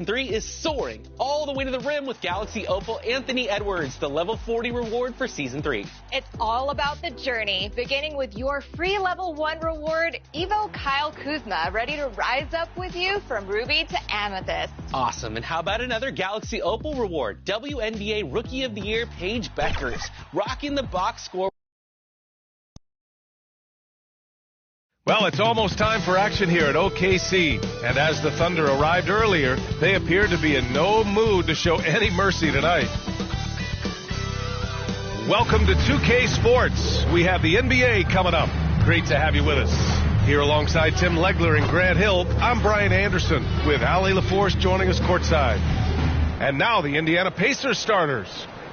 3 is soaring all the way to the rim with Galaxy Opal Anthony Edwards, the level 40 reward for season 3. It's all about the journey, beginning with your free level 1 reward, Evo Kyle Kuzma, ready to rise up with you from Ruby to Amethyst. Awesome. And how about another Galaxy Opal reward, WNBA Rookie of the Year Paige Beckers, rocking the box score. Well, it's almost time for action here at OKC, and as the Thunder arrived earlier, they appear to be in no mood to show any mercy tonight. Welcome to 2K Sports. We have the NBA coming up. Great to have you with us. Here alongside Tim Legler and Grant Hill, I'm Brian Anderson with Allie LaForce joining us courtside. And now the Indiana Pacers starters.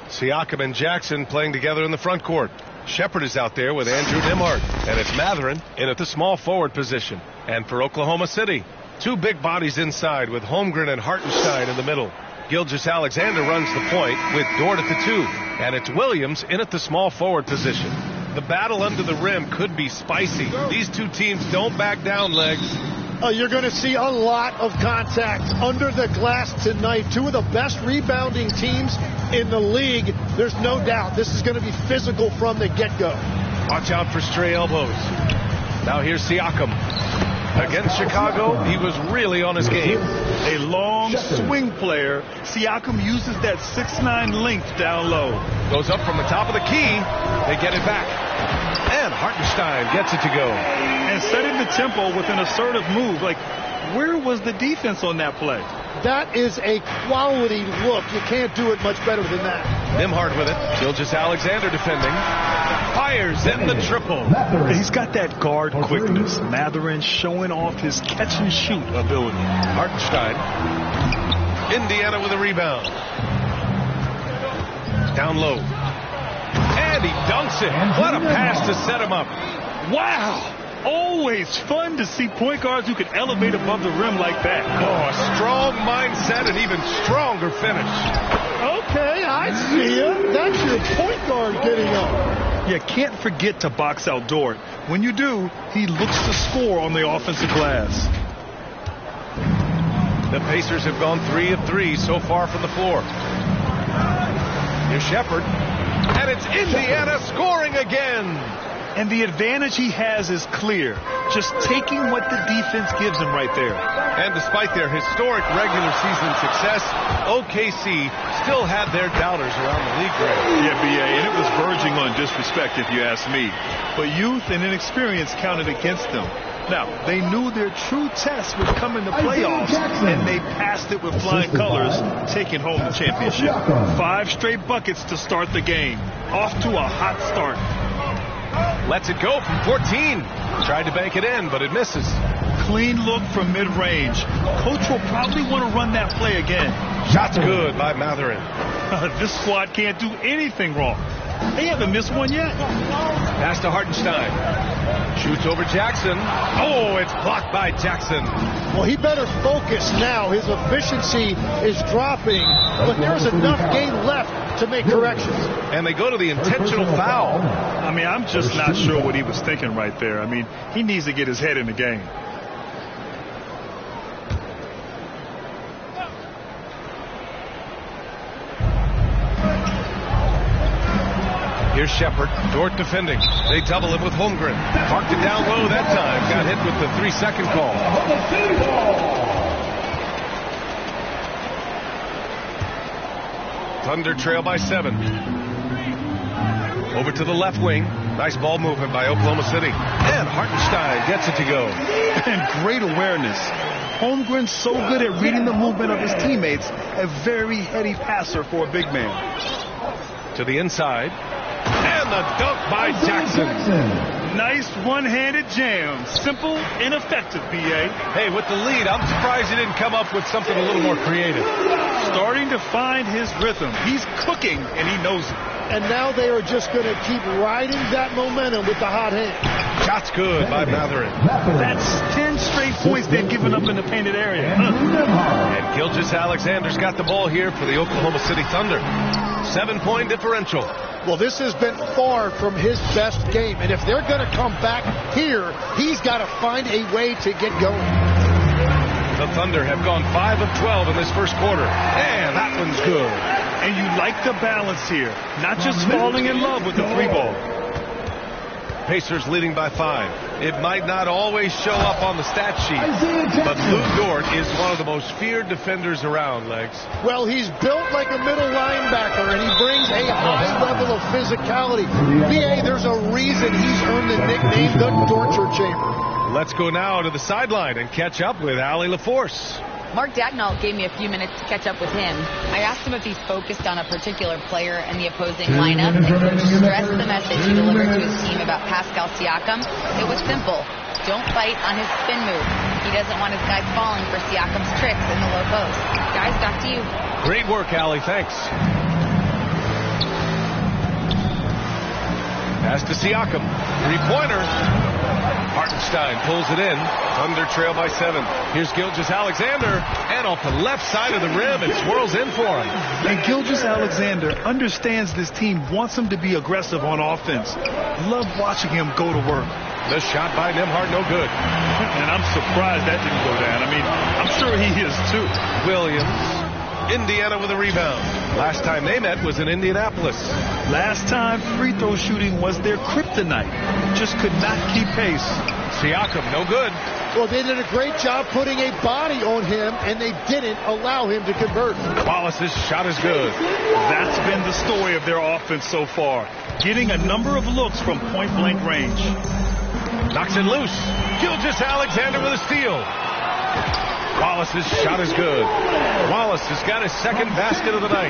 Siakam and Jackson playing together in the front court. Shepard is out there with Andrew Nembhard, and it's Mathurin in at the small forward position. And for Oklahoma City, two big bodies inside with Holmgren and Hartenstein in the middle. Gilgeous-Alexander runs the point with Dort at the 2, and it's Williams in at the small forward position. The battle under the rim could be spicy. These two teams don't back down, Legs. You're going to see a lot of contact under the glass tonight. Two of the best rebounding teams in the league. There's no doubt this is going to be physical from the get-go. Watch out for stray elbows. Now here's Siakam. Against Chicago, he was really on his game. A long swing player. Siakam uses that 6'9" length down low. Goes up from the top of the key. They get it back. And Hartenstein gets it to go. And setting the tempo with an assertive move. Like, where was the defense on that play? That is a quality look. You can't do it much better than that. Nembhard with it. Gilgeous-Alexander defending. Fires in the triple. He's got that guard quickness. Mathurin showing off his catch-and-shoot ability. Hartenstein. Indiana with a rebound. Down low. And he dunks it. What a pass to set him up. Wow. Always fun to see point guards who can elevate above the rim like that. Oh, a strong mindset and even stronger finish. Okay, I see you. That's your point guard getting up. You can't forget to box out Dort. When you do, he looks to score on the offensive glass. The Pacers have gone 3 of 3 so far from the floor. Here's Shepard. And it's Indiana scoring again. And the advantage he has is clear. Just taking what the defense gives him right there. And despite their historic regular season success, OKC still had their doubters around the league grade. Yeah, B.A., and it was verging on disrespect if you ask me. But youth and inexperience counted against them. Now, they knew their true test would come in the playoffs, and they passed it with flying colors, taking home the championship. 5 straight buckets to start the game. Off to a hot start. Lets it go from 14. Tried to bank it in, but it misses. Clean look from mid-range. Coach will probably want to run that play again. Shot's good by Mathurin. This squad can't do anything wrong. They haven't missed one yet. Pass to Hartenstein. Shoots over Jackson. Oh, it's blocked by Jackson. Well, he better focus now. His efficiency is dropping, but there's enough game left to make corrections. And they go to the intentional foul. I mean, I'm just not sure what he was thinking right there. I mean, he needs to get his head in the game. Here's Shepard. Dort defending. They double him with Holmgren. Parked it down low that time. Got hit with the 3-second call. Thunder trail by 7. Over to the left wing. Nice ball movement by Oklahoma City. And Hartenstein gets it to go. And great awareness. Holmgren's so good at reading the movement of his teammates. A very heady passer for a big man. To the inside. And the dunk by Jackson. Nice one-handed jam. Simple and effective, B.A. Hey, with the lead, I'm surprised he didn't come up with something a little more creative. Starting to find his rhythm. He's cooking, and he knows it. And now they are just going to keep riding that momentum with the hot hand. Shot's good by Mathurin. That's 10 straight points they've given up in the painted area. And Gilgeous-Alexander's got the ball here for the Oklahoma City Thunder. 7-point differential. Well, this has been far from his best game. And if they're going to come back here, he's got to find a way to get going. The The Thunder have gone 5 of 12 in this first quarter. And that one's good. And you like the balance here. Not just falling in love with the 3-ball. Pacers leading by 5. It might not always show up on the stat sheet, but Lou Dort is one of the most feared defenders around, Legs. Well, he's built like a middle linebacker, and he brings a high level of physicality. BA, there's a reason he's earned the nickname the Torture Chamber. Let's go now to the sideline and catch up with Allie LaForce. Mark Daigneault gave me a few minutes to catch up with him. I asked him if he's focused on a particular player in the opposing lineup, and Coach stressed the message he delivered to his team about Pascal Siakam. It was simple. Don't fight on his spin move. He doesn't want his guys falling for Siakam's tricks in the low post. Guys, back to you. Great work, Allie. Thanks. Pass to Siakam. 3-pointer. Hartenstein pulls it in. Thunder trail by 7. Here's Gilgeous-Alexander. And off the left side of the rim, it swirls in for him. And Gilgeous-Alexander understands this team wants him to be aggressive on offense. Love watching him go to work. The shot by Nembhard, no good. And I'm surprised that didn't go down. I mean, I'm sure he is too. Williams. Indiana with a rebound. Last time they met was in Indianapolis. Last time, free throw shooting was their kryptonite. Just could not keep pace. Siakam, no good. Well, they did a great job putting a body on him, and they didn't allow him to convert. Wallace's shot is good. That's been the story of their offense so far. Getting a number of looks from point-blank range. Knocks it loose. Gilgeous-Alexander with a steal. Wallace's shot is good. Wallace has got his second basket of the night.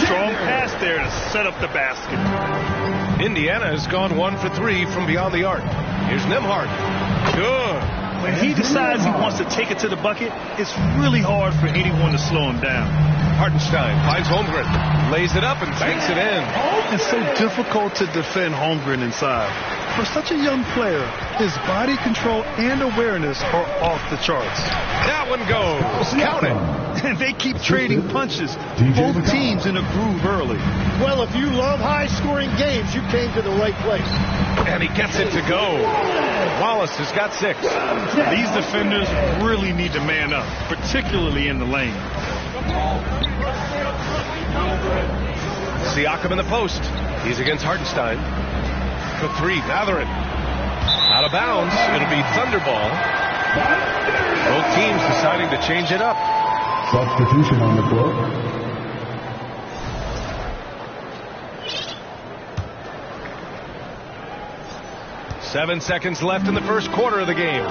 Strong pass there to set up the basket. Indiana has gone 1 for 3 from beyond the arc. Here's Nembhard. Good. When he decides he wants to take it to the bucket, it's really hard for anyone to slow him down. Hartenstein finds Holmgren, lays it up and banks it in. It's so difficult to defend Holmgren inside. For such a young player, his body control and awareness are off the charts. That one goes. Count it. And they keep trading punches. Both teams in a groove early. Well, if you love high-scoring games, you came to the right place. And he gets it to go. Wallace has got 6. These defenders really need to man up, particularly in the lane. Siakam in the post. He's against Hartenstein. For 3, Mathurin. Out of bounds. It'll be Thunderball. Both teams deciding to change it up. Substitution on the court. Seven seconds left in the first quarter of the game.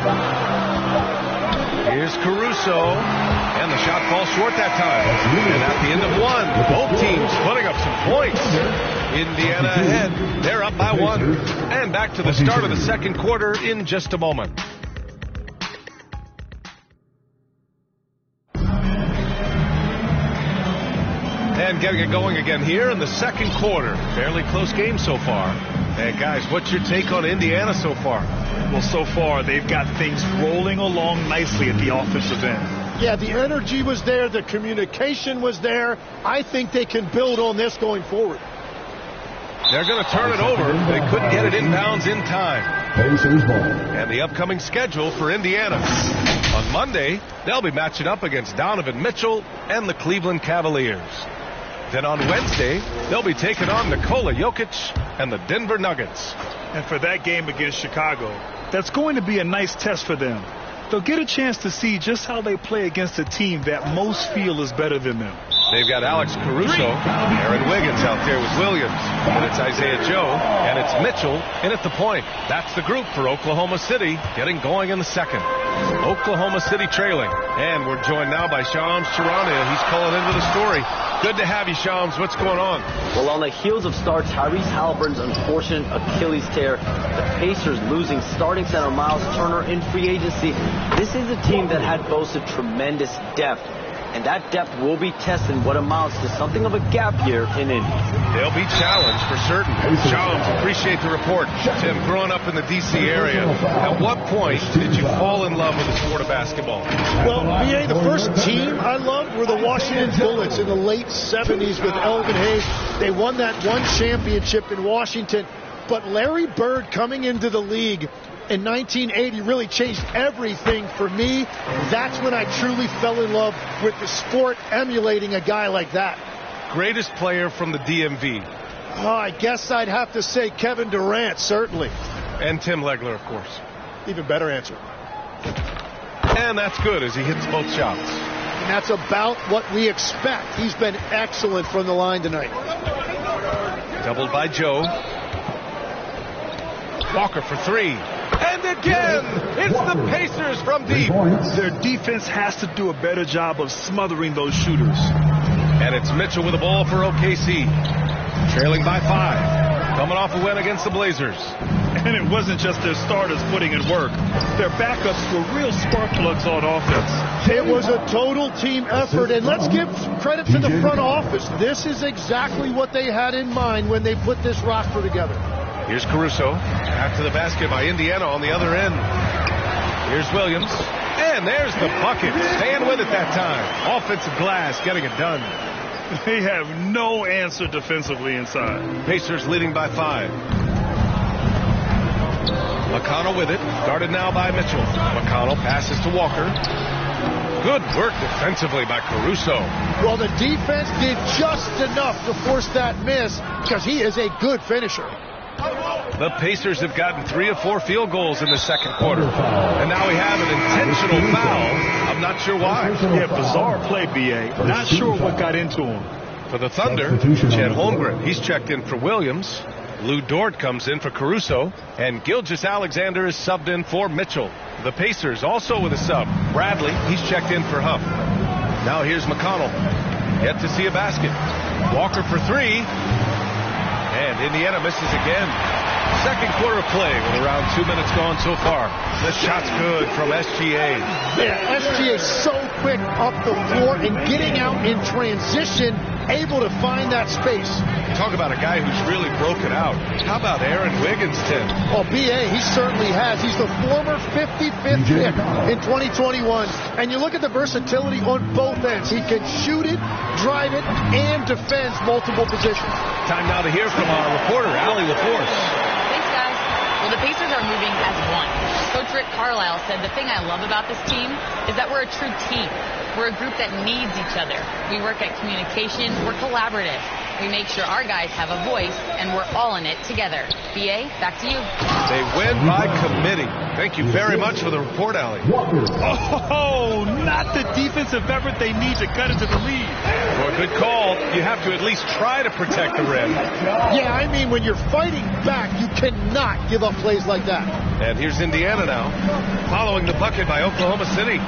Here's Caruso. And the shot falls short that time. And at the end of 1, both teams putting up some points. Indiana ahead. They're up by 1. And back to the start of the second quarter in just a moment. And getting it going again here in the second quarter. Fairly close game so far. Hey, guys, what's your take on Indiana so far? Well, so far, they've got things rolling along nicely at the offensive end. Yeah, the energy was there. The communication was there. I think they can build on this going forward. They're going to turn it over. They couldn't get it inbounds in time. Pacers ball. And the upcoming schedule for Indiana. On Monday, they'll be matching up against Donovan Mitchell and the Cleveland Cavaliers. Then on Wednesday, they'll be taking on Nikola Jokic and the Denver Nuggets. And for that game against Chicago, that's going to be a nice test for them. They'll get a chance to see just how they play against a team that most feel is better than them. They've got Alex Caruso, Aaron Wiggins out there with Williams, and it's Isaiah Joe, and it's Mitchell in at the point. That's the group for Oklahoma City getting going in the second. Oklahoma City trailing, and we're joined now by Shams Charania. He's calling into the story. Good to have you, Shams. What's going on? Well, on the heels of star Tyrese Halliburton's unfortunate Achilles tear, the Pacers losing starting center Miles Turner in free agency, this is a team that had boasted tremendous depth. And that depth will be testing what amounts to something of a gap year in Indy. They'll be challenged for certain. Shams, appreciate the report. Tim, growing up in the D.C. area, at what point did you fall in love with the sport of basketball? Well, BA, the first team I loved were the Washington Bullets in the late 70s with Elvin Hayes. They won that one championship in Washington. But Larry Bird coming into the league in 1980 really changed everything for me. That's when I truly fell in love with the sport, emulating a guy like that. Greatest player from the DMV. Oh, I guess I'd have to say Kevin Durant, certainly. And Tim Legler, of course. Even better answer. And that's good as he hits both shots. And that's about what we expect. He's been excellent from the line tonight. Doubled by Joe. Walker for three. And again, it's the Pacers from deep. Their defense has to do a better job of smothering those shooters. And it's Mitchell with the ball for OKC. Trailing by 5. Coming off a win against the Blazers. And it wasn't just their starters putting in work. Their backups were real spark plugs on offense. It was a total team effort, and let's give credit to the front office. This is exactly what they had in mind when they put this roster together. Here's Caruso. After the basket by Indiana on the other end. Here's Williams. And there's the bucket. Staying with it that time. Offensive glass getting it done. They have no answer defensively inside. Pacers leading by 5. McConnell with it. Guarded now by Mitchell. McConnell passes to Walker. Good work defensively by Caruso. Well, the defense did just enough to force that miss because he is a good finisher. The Pacers have gotten 3 of 4 field goals in the second quarter. And now we have an intentional foul. I'm not sure why. Yeah, bizarre play, B.A. Not sure what got into him. For the Thunder, Chet Holmgren. He's checked in for Williams. Lou Dort comes in for Caruso. And Gilgeous-Alexander is subbed in for Mitchell. The Pacers also with a sub. Bradley, he's checked in for Huff. Now here's McConnell. Yet to see a basket. Walker for 3. And Indiana misses again. Second quarter of play with around 2 minutes gone so far. The shot's good from SGA. Yeah, SGA so quick up the floor and getting out in transition, able to find that space. Talk about a guy who's really broken out. How about Aaron Wiggins, Tim? Well, B.A., he certainly has. He's the former 55th pick in 2021. And you look at the versatility on both ends. He can shoot it, drive it, and defends multiple positions. Time now to hear from our reporter, Allie LaForce. Thanks, guys. Well, the Pacers are moving as one. Coach Rick Carlisle said the thing I love about this team is that we're a true team. We're a group that needs each other. We work at communication. We're collaborative. We make sure our guys have a voice, and we're all in it together. B.A., back to you. They win by committee. Thank you very much for the report, Allie. Oh, not the defensive effort they need to cut into the lead. For a good call, you have to at least try to protect the rim. Yeah, I mean, when you're fighting back, you cannot give up plays like that. And here's Indiana now, following the bucket by Oklahoma City.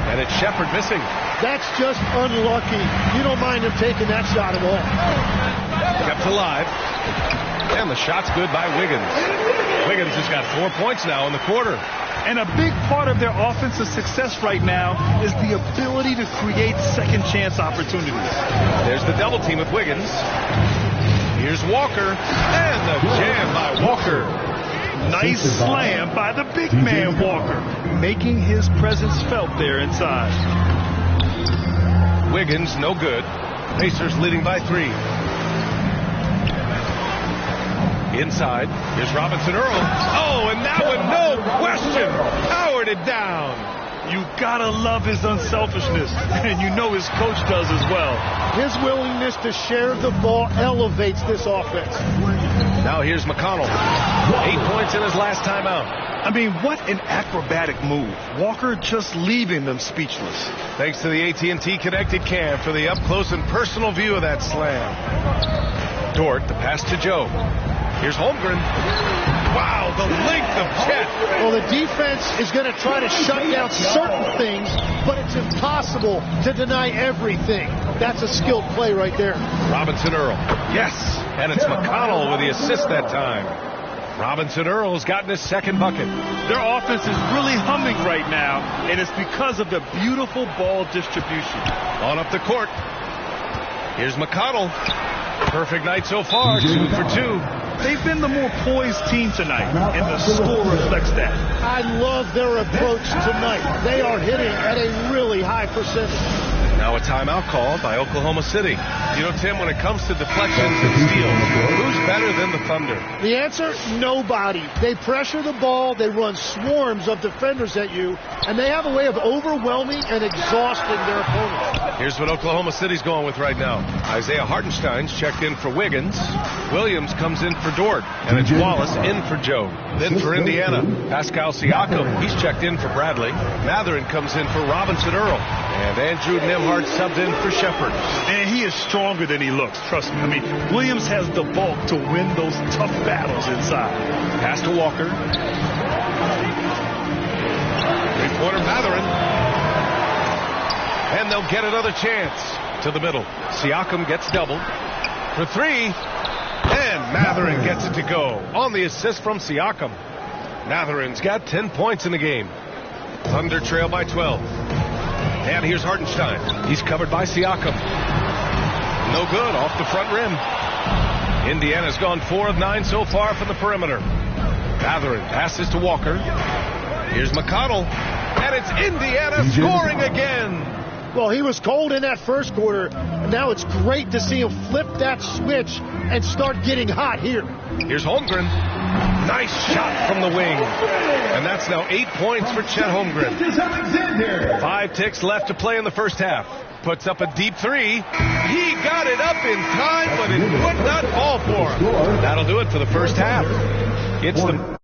And it's Shepherd missing. That's just unlucky. You don't mind him taking that shot at all. Kept alive. And the shot's good by Wiggins. Wiggins has got 4 points now in the quarter. And a big part of their offensive success right now is the ability to create second chance opportunities. There's the double team with Wiggins. Here's Walker. And the jam by Walker. Nice slam by the big man Walker, making his presence felt there inside. Wiggins, no good. Pacers leading by 3. Inside, here's Robinson Earl. Oh, and that one, no question, powered it down. You gotta love his unselfishness, and you know his coach does as well. His willingness to share the ball elevates this offense. Now here's McConnell. 8 points in his last time out. I mean, what an acrobatic move. Walker just leaving them speechless. Thanks to the AT&T Connected Cam for the up-close and personal view of that slam. Dort, the pass to Joe. Here's Holmgren. Wow, the length of Chet. Well, the defense is going to try to shut down certain things, but it's impossible to deny everything. That's a skilled play right there. Robinson Earl. Yes, and it's McConnell with the assist that time. Robinson Earl's gotten his second bucket. Their offense is really humming right now, and it's because of the beautiful ball distribution. On up the court. Here's McConnell. Perfect night so far, 2 for 2. They've been the more poised team tonight, and the score reflects that. I love their approach tonight. They are hitting at a really high percentage. Now a timeout called by Oklahoma City. You know, Tim, when it comes to deflections and steals, who's better than the Thunder? The answer, nobody. They pressure the ball, they run swarms of defenders at you, and they have a way of overwhelming and exhausting their opponents. Here's what Oklahoma City's going with right now. Isaiah Hartenstein's checked in for Wiggins. Williams comes in for Dort, and it's Wallace in for Joe. Then for Indiana, Pascal Siakam, he's checked in for Bradley. Matherin comes in for Robinson Earl. And Andrew Nembhard subbed in for Shepard. And he is stronger than he looks, trust me. I mean, Williams has the bulk to win those tough battles inside. Pass to Walker. Three-pointer Matherin. And they'll get another chance to the middle. Siakam gets doubled for three. And Matherin gets it to go on the assist from Siakam. Matherin's got 10 points in the game. Thunder trail by 12. And here's Hartenstein. He's covered by Siakam. No good, off the front rim. Indiana's gone 4 of 9 so far from the perimeter. Matherin passes to Walker. Here's McConnell. And it's Indiana scoring again. Well, he was cold in that first quarter. And now it's great to see him flip that switch and start getting hot here. Here's Holmgren. Nice shot from the wing. And that's now 8 points for Chet Holmgren. 5 ticks left to play in the first half. Puts up a deep three. He got it up in time, but it would not fall for him. That'll do it for the first half. It's the